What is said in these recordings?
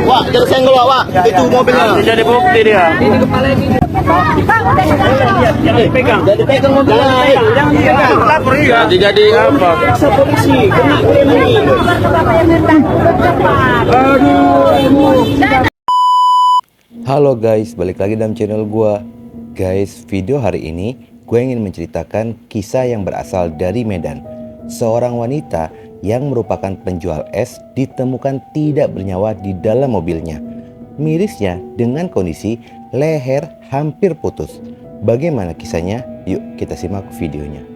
Wak, jangan senggol Wak. Itu mobilnya. Jadi bukti dia. Ini kepala ini. Jangan dipegang. Jangan dipegang mobilnya. Jangan dipegang. Lapor ya. Jadi apa? Periksa polisi. Kena ini. Halo guys, balik lagi dalam channel gua. Guys, video hari ini gue ingin menceritakan kisah yang berasal dari Medan. Seorang wanita yang merupakan penjual es ditemukan tidak bernyawa di dalam mobilnya. Mirisnya dengan kondisi leher hampir putus. Bagaimana kisahnya? Yuk kita simak videonya.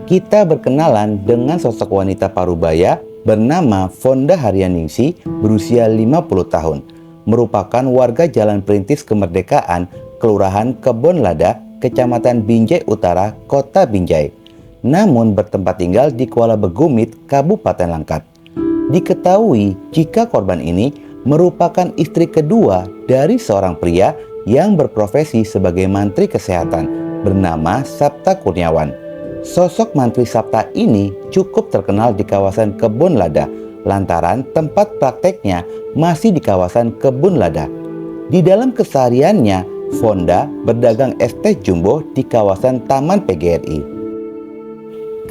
Kita berkenalan dengan sosok wanita parubaya bernama Fonda Haryaningsi berusia 50 tahun. Merupakan warga Jalan Perintis Kemerdekaan, Kelurahan Kebon Lada, Kecamatan Binjai Utara, Kota Binjai. Namun bertempat tinggal di Kuala Begumit, Kabupaten Langkat. Diketahui jika korban ini merupakan istri kedua dari seorang pria yang berprofesi sebagai mantri kesehatan bernama Sabta Kurniawan. Sosok mantri Sabta ini cukup terkenal di kawasan Kebun Lada lantaran tempat prakteknya masih di kawasan Kebun Lada. Di dalam kesehariannya, Fonda berdagang es teh jumbo di kawasan Taman PGRI.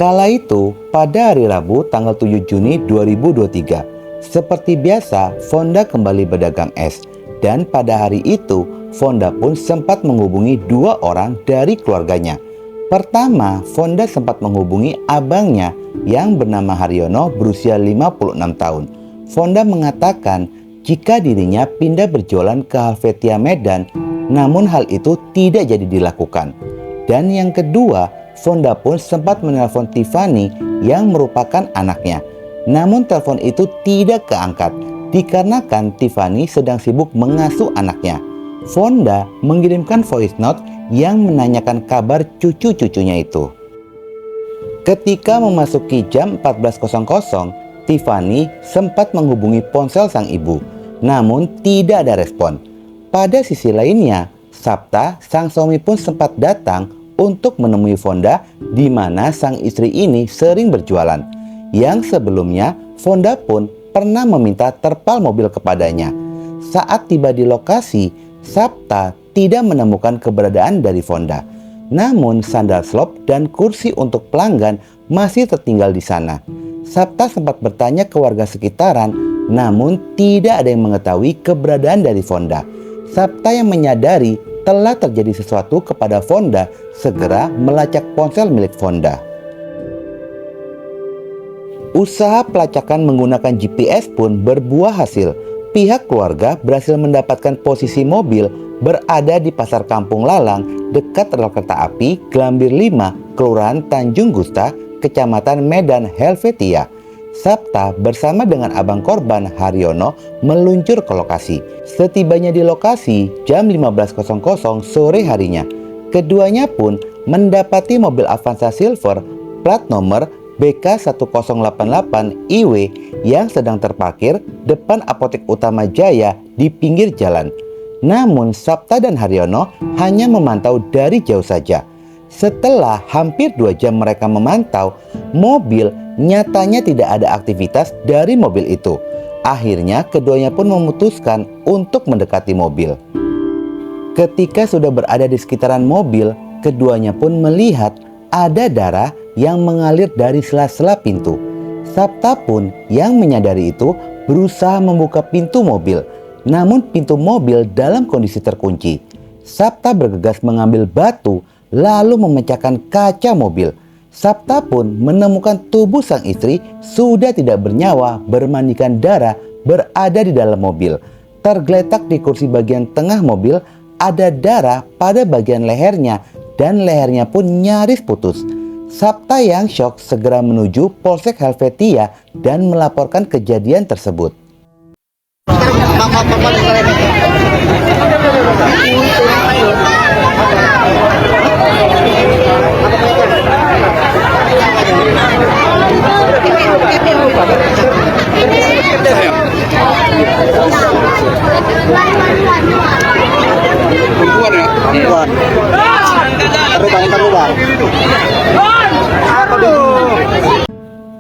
Kala itu, pada hari Rabu tanggal 7 Juni 2023, seperti biasa Fonda kembali berdagang es. Dan pada hari itu, Fonda pun sempat menghubungi dua orang dari keluarganya. Pertama, Fonda sempat menghubungi abangnya yang bernama Haryono berusia 56 tahun. Fonda mengatakan jika dirinya pindah berjualan ke Helvetia Medan, namun hal itu tidak jadi dilakukan. Dan yang kedua, Fonda pun sempat menelpon Tiffany yang merupakan anaknya. Namun telepon itu tidak keangkat dikarenakan Tiffany sedang sibuk mengasuh anaknya. Fonda mengirimkan voice note yang menanyakan kabar cucu-cucunya itu. Ketika memasuki jam 14.00, Tiffany sempat menghubungi ponsel sang ibu, namun tidak ada respon. Pada sisi lainnya, Sabta, sang suami pun sempat datang untuk menemui Fonda di mana sang istri ini sering berjualan. Yang sebelumnya, Fonda pun pernah meminta terpal mobil kepadanya. Saat tiba di lokasi, Sabta tidak menemukan keberadaan dari Fonda. Namun sandal slop dan kursi untuk pelanggan masih tertinggal di sana. Sabta sempat bertanya ke warga sekitaran, namun tidak ada yang mengetahui keberadaan dari Fonda. Sabta yang menyadari telah terjadi sesuatu kepada Fonda segera melacak ponsel milik Fonda. Usaha pelacakan menggunakan GPS pun berbuah hasil. Pihak keluarga berhasil mendapatkan posisi mobil berada di Pasar Kampung Lalang dekat rel kereta api Glambir 5, Kelurahan Tanjung Gusta, Kecamatan Medan, Helvetia. Sabta bersama dengan abang korban Haryono meluncur ke lokasi. Setibanya di lokasi jam 15.00 sore harinya, keduanya pun mendapati mobil Avanza Silver plat nomor BK1088IW yang sedang terparkir depan Apotek Utama Jaya di pinggir jalan. Namun Sabta dan Haryono hanya memantau dari jauh saja. Setelah hampir 2 jam mereka memantau, mobil nyatanya tidak ada aktivitas dari mobil itu. Akhirnya keduanya pun memutuskan untuk mendekati mobil. Ketika sudah berada di sekitaran mobil, keduanya pun melihat ada darah yang mengalir dari sela-sela pintu. Sabta pun yang menyadari itu berusaha membuka pintu mobil. Namun pintu mobil dalam kondisi terkunci. Sabta bergegas mengambil batu lalu memecahkan kaca mobil. Sabta pun menemukan tubuh sang istri sudah tidak bernyawa bermandikan darah berada di dalam mobil. Tergeletak di kursi bagian tengah mobil ada darah pada bagian lehernya dan lehernya pun nyaris putus. Sabta yang syok segera menuju Polsek Helvetia dan melaporkan kejadian tersebut.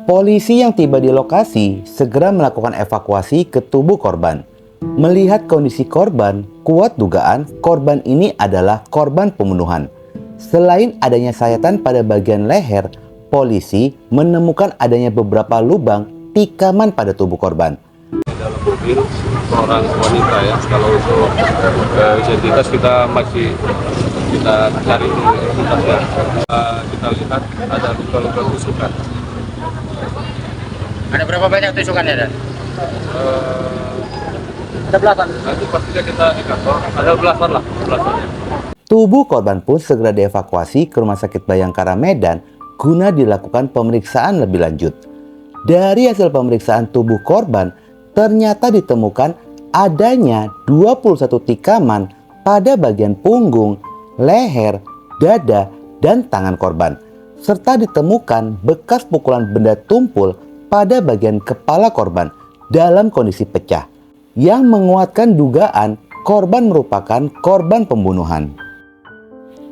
Polisi yang tiba di lokasi segera melakukan evakuasi ke tubuh korban. Melihat kondisi korban, kuat dugaan korban ini adalah korban pembunuhan. Selain adanya sayatan pada bagian leher, polisi menemukan adanya beberapa lubang tikaman pada tubuh korban. Dalam mobil seorang wanita ya. Kalau untuk identitas kita masih kita cari identitas ya. Kita lihat ada luka-luka tusukan. Ada berapa banyak tusukannya, Dan? Ada belasan. Nanti pastinya kita di kantor. Ada belasan lah, belasan. Tubuh korban pun segera dievakuasi ke Rumah Sakit Bayangkara Medan guna dilakukan pemeriksaan lebih lanjut. Dari hasil pemeriksaan tubuh korban, ternyata ditemukan adanya 21 tikaman pada bagian punggung, leher, dada, dan tangan korban. Serta ditemukan bekas pukulan benda tumpul pada bagian kepala korban dalam kondisi pecah, yang menguatkan dugaan korban merupakan korban pembunuhan.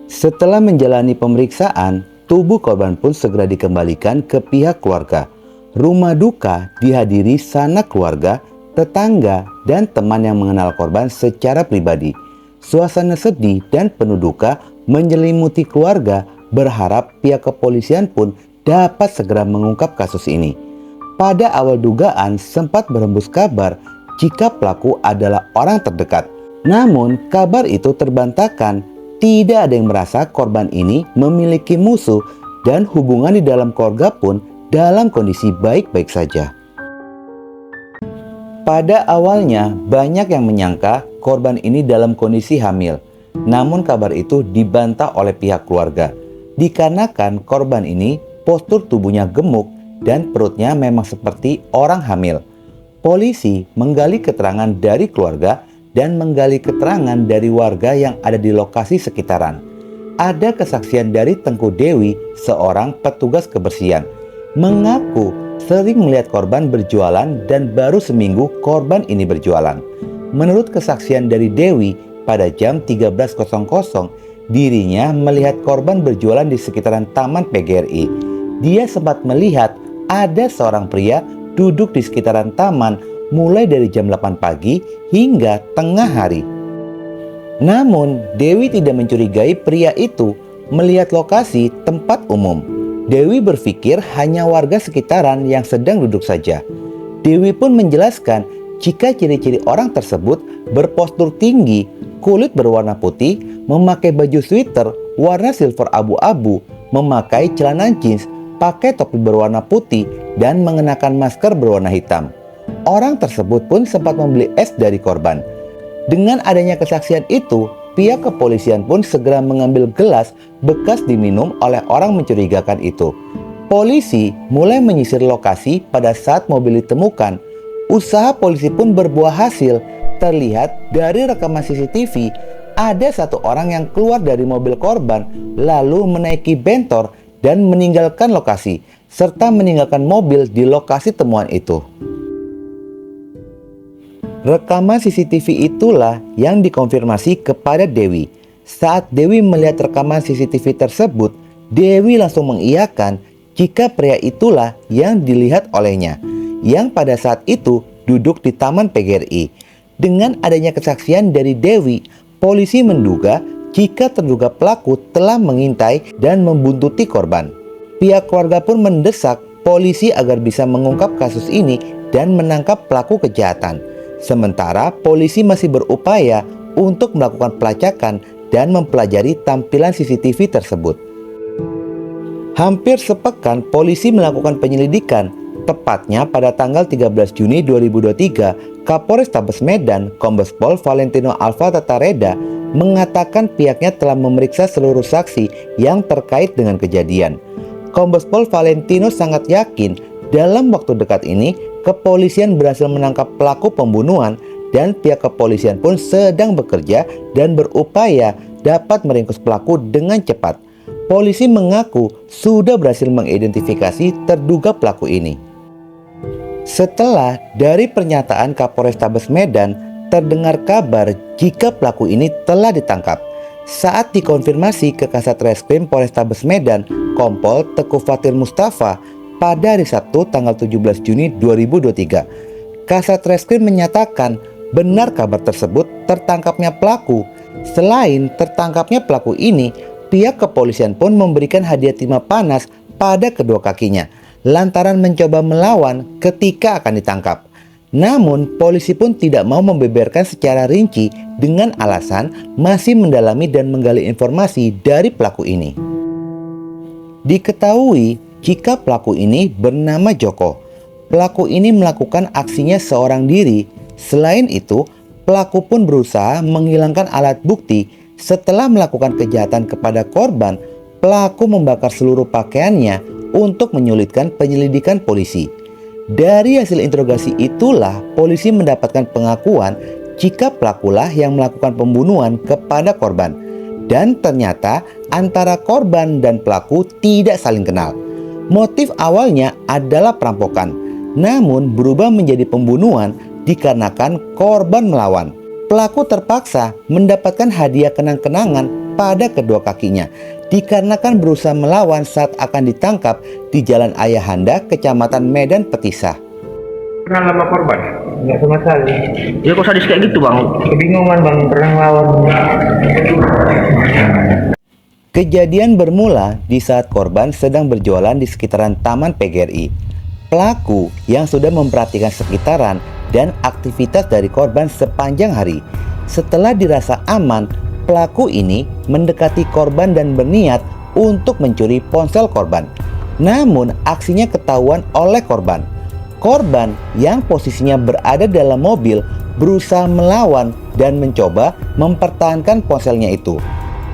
Setelah menjalani pemeriksaan, tubuh korban pun segera dikembalikan ke pihak keluarga. Rumah duka dihadiri sanak keluarga, tetangga, dan teman yang mengenal korban secara pribadi. Suasana sedih dan penuh duka menyelimuti keluarga, berharap pihak kepolisian pun dapat segera mengungkap kasus ini. Pada awal dugaan sempat berhembus kabar jika pelaku adalah orang terdekat. Namun kabar itu terbantahkan. Tidak ada yang merasa korban ini memiliki musuh dan hubungan di dalam keluarga pun dalam kondisi baik-baik saja. Pada awalnya banyak yang menyangka korban ini dalam kondisi hamil. Namun kabar itu dibantah oleh pihak keluarga. Dikarenakan korban ini postur tubuhnya gemuk dan perutnya memang seperti orang hamil. Polisi menggali keterangan dari keluarga dan menggali keterangan dari warga yang ada di lokasi sekitaran. Ada kesaksian dari Tengku Dewi, seorang petugas kebersihan, mengaku sering melihat korban berjualan dan baru seminggu korban ini berjualan. Menurut kesaksian dari Dewi, pada jam 13.00 dirinya melihat korban berjualan di sekitaran Taman PGRI. Dia sempat melihat ada seorang pria duduk di sekitaran taman mulai dari jam 8 pagi hingga tengah hari. Namun, Dewi tidak mencurigai pria itu melihat lokasi tempat umum. Dewi berpikir hanya warga sekitaran yang sedang duduk saja. Dewi pun menjelaskan jika ciri-ciri orang tersebut berpostur tinggi, kulit berwarna putih, memakai baju sweater warna silver abu-abu, memakai celana jeans, pakai topi berwarna putih, dan mengenakan masker berwarna hitam. Orang tersebut pun sempat membeli es dari korban. Dengan adanya kesaksian itu, pihak kepolisian pun segera mengambil gelas bekas diminum oleh orang mencurigakan itu. Polisi mulai menyisir lokasi pada saat mobil ditemukan. Usaha polisi pun berbuah hasil. Terlihat dari rekaman CCTV, ada satu orang yang keluar dari mobil korban lalu menaiki bentor dan meninggalkan lokasi, serta meninggalkan mobil di lokasi temuan itu. Rekaman CCTV itulah yang dikonfirmasi kepada Dewi. Saat Dewi melihat rekaman CCTV tersebut, Dewi langsung mengiyakan jika pria itulah yang dilihat olehnya, yang pada saat itu duduk di Taman PGRI. Dengan adanya kesaksian dari Dewi, polisi menduga jika terduga pelaku telah mengintai dan membuntuti korban. Pihak keluarga pun mendesak polisi agar bisa mengungkap kasus ini dan menangkap pelaku kejahatan. Sementara polisi masih berupaya untuk melakukan pelacakan dan mempelajari tampilan CCTV tersebut. Hampir sepekan polisi melakukan penyelidikan. Tepatnya pada tanggal 13 Juni 2023, Kapolres Tabes Medan, Kombes Pol Valentino Alva Tatareda, mengatakan pihaknya telah memeriksa seluruh saksi yang terkait dengan kejadian. Kombes Pol Valentino sangat yakin dalam waktu dekat ini kepolisian berhasil menangkap pelaku pembunuhan dan pihak kepolisian pun sedang bekerja dan berupaya dapat meringkus pelaku dengan cepat. Polisi mengaku sudah berhasil mengidentifikasi terduga pelaku ini. Setelah dari pernyataan Kapolres Tabes Medan, terdengar kabar jika pelaku ini telah ditangkap. Saat dikonfirmasi ke Kasat Reskrim Polrestabes Medan, Kompol Teguh Fatir Mustafa, pada hari Sabtu tanggal 17 Juni 2023. Kasat Reskrim menyatakan benar kabar tersebut tertangkapnya pelaku. Selain tertangkapnya pelaku ini, pihak kepolisian pun memberikan hadiah timah panas pada kedua kakinya lantaran mencoba melawan ketika akan ditangkap. Namun, polisi pun tidak mau membeberkan secara rinci dengan alasan masih mendalami dan menggali informasi dari pelaku ini. Diketahui jika pelaku ini bernama Joko. Pelaku ini melakukan aksinya seorang diri. Selain itu, pelaku pun berusaha menghilangkan alat bukti. Setelah melakukan kejahatan kepada korban, pelaku membakar seluruh pakaiannya untuk menyulitkan penyelidikan polisi. Dari hasil interogasi itulah polisi mendapatkan pengakuan jika pelakulah yang melakukan pembunuhan kepada korban. Dan ternyata antara korban dan pelaku tidak saling kenal. Motif awalnya adalah perampokan, namun berubah menjadi pembunuhan dikarenakan korban melawan. Pelaku terpaksa mendapatkan hadiah kenang-kenangan pada kedua kakinya dikarenakan berusaha melawan saat akan ditangkap di Jalan Ayahanda, Kecamatan Medan Petisah. Kenal sama korban? Enggak sama sekali. Ya kok sadis kayak gitu bang? Kebingungan bang, pernah ngelawan. Kejadian bermula di saat korban sedang berjualan di sekitaran Taman PGRI. Pelaku yang sudah memperhatikan sekitaran dan aktivitas dari korban sepanjang hari. Setelah dirasa aman, pelaku ini mendekati korban dan berniat untuk mencuri ponsel korban. Namun aksinya ketahuan oleh korban. Korban yang posisinya berada dalam mobil berusaha melawan dan mencoba mempertahankan ponselnya itu.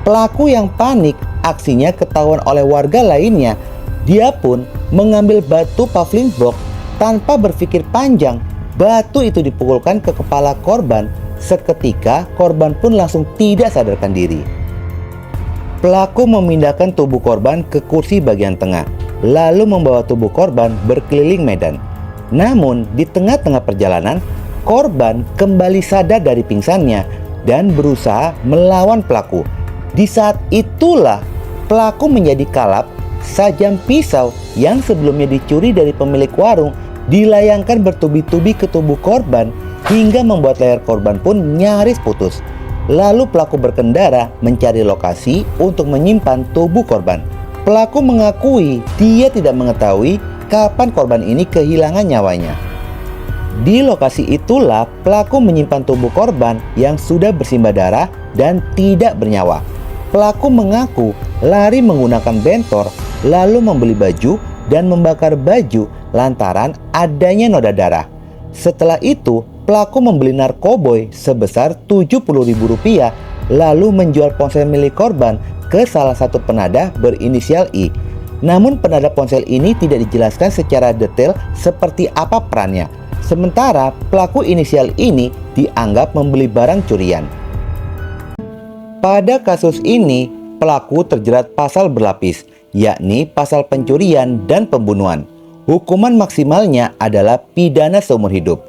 Pelaku yang panik aksinya ketahuan oleh warga lainnya. Dia pun mengambil batu pavling box tanpa berpikir panjang. Batu itu dipukulkan ke kepala korban. Seketika korban pun langsung tidak sadarkan diri. Pelaku memindahkan tubuh korban ke kursi bagian tengah, lalu membawa tubuh korban berkeliling medan. Namun di tengah-tengah perjalanan, korban kembali sadar dari pingsannya dan berusaha melawan pelaku. Di saat itulah pelaku menjadi kalap. Sajam pisau yang sebelumnya dicuri dari pemilik warung dilayangkan bertubi-tubi ke tubuh korban hingga membuat leher korban pun nyaris putus. Lalu pelaku berkendara mencari lokasi untuk menyimpan tubuh korban. Pelaku mengakui dia tidak mengetahui kapan korban ini kehilangan nyawanya. Di lokasi itulah pelaku menyimpan tubuh korban yang sudah bersimbah darah dan tidak bernyawa. Pelaku mengaku lari menggunakan bentor, lalu membeli baju dan membakar baju lantaran adanya noda darah. Setelah itu, pelaku membeli narkoboy sebesar Rp70.000 lalu menjual ponsel milik korban ke salah satu penadah berinisial I. Namun penadah ponsel ini tidak dijelaskan secara detail seperti apa perannya. Sementara pelaku inisial ini dianggap membeli barang curian. Pada kasus ini, pelaku terjerat pasal berlapis, yakni pasal pencurian dan pembunuhan. Hukuman maksimalnya adalah pidana seumur hidup.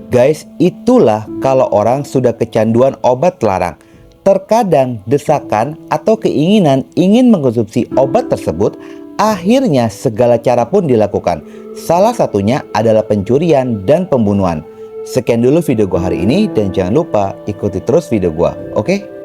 Guys, itulah kalau orang sudah kecanduan obat terlarang. Terkadang desakan atau keinginan ingin mengkonsumsi obat tersebut, akhirnya segala cara pun dilakukan. Salah satunya adalah pencurian dan pembunuhan. Sekian dulu video gua hari ini dan jangan lupa ikuti terus video gua, oke?